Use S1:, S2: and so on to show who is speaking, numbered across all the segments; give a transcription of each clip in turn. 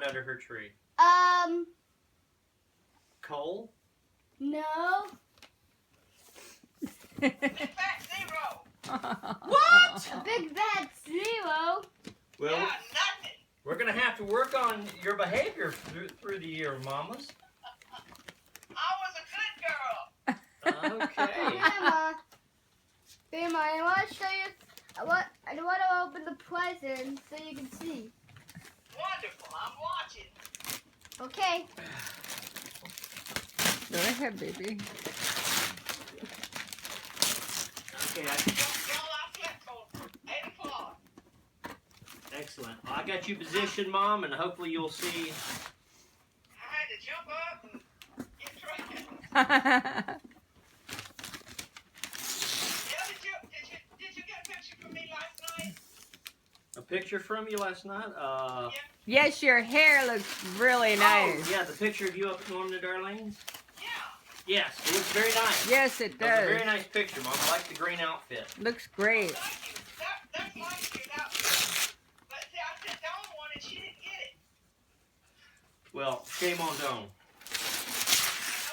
S1: under her tree? Coal?
S2: No.
S3: Big fat zero.
S1: What?
S2: A big bad zero.
S1: Well,
S3: Yeah, nothing.
S1: we're going to have to work on your behavior through the year, mamas.
S3: I was a good girl.
S1: Okay.
S2: Grandma, I want to show you. I want to open the present so you can see.
S3: Wonderful. I'm watching.
S2: Okay.
S4: Go ahead, baby.
S1: Okay,
S3: Y'all out here till 8 o'clock.
S1: excellent. Well, I got you positioned, Mom, and hopefully you'll see.
S3: I had to jump up and get dressed. Yeah, did you get a picture from me last night?
S1: A picture from you last night?
S4: Yes, your hair looks really nice.
S1: Oh, yeah, the picture of you up at Norman and Darlene's?
S3: Yeah.
S1: Yes, it looks very nice.
S4: Yes, it
S1: That was a
S4: does.
S1: very nice picture, Mom. I like the green outfit.
S4: Looks great.
S3: Thank you. That's like you. But see, I sent Dawn one and she didn't get it.
S1: Well, shame on Dawn.
S3: I know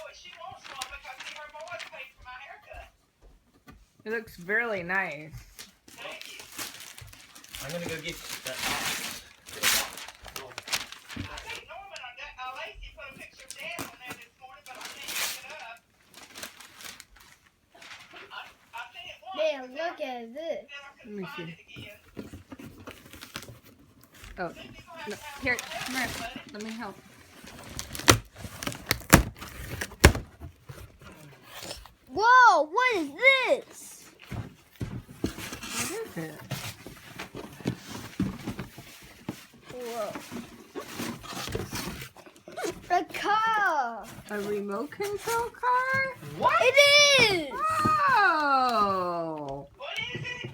S3: what she wants one because see, her boys paid for my haircut.
S4: It looks really nice.
S3: Thank you.
S1: I'm going to go get that box.
S3: I think Norman or Lacey put a picture of Dad on there this morning, but I can't pick it up. I seen it once.
S2: There, look at this.
S3: Then I
S4: Let me
S3: couldn't find
S4: see.
S3: it again.
S4: Oh,
S3: Then you gonna have
S4: no,
S3: to have
S4: here,
S3: one
S4: come
S3: left,
S4: here.
S3: buddy.
S4: Let me help.
S2: Whoa, what is this?
S4: What is it?
S2: Whoa. A car.
S4: A remote control car?
S1: What?
S2: It is.
S4: Oh!
S3: What is it?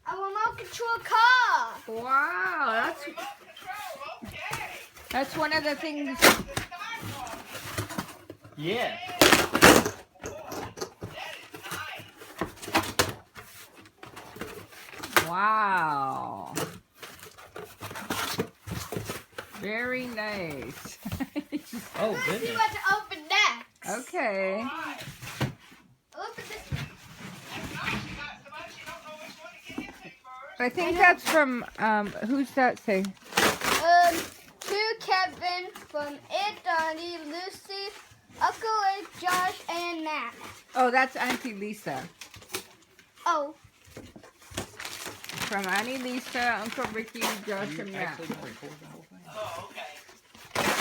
S2: A remote control car.
S4: Wow, that's
S3: Remote control. Okay.
S4: that's one of the things.
S3: The sidewalk.
S1: Yeah.
S3: That is nice.
S4: Wow. Very nice.
S1: Oh,
S2: Let's see
S1: goodness.
S2: what to open next.
S4: Okay.
S3: Alright.
S2: Open this.
S3: That's nice. You got so much you don't know which one to get into first.
S4: I think that's from who's that say?
S2: To Kevin from Aunt Donnie, Lucy, Uncle Ed, Josh, and Matt.
S4: Oh, that's Auntie Lisa.
S2: Oh,
S4: From Auntie Lisa, Uncle Ricky, Josh, and Matt.
S1: Actually, record the whole thing.
S3: Oh, okay.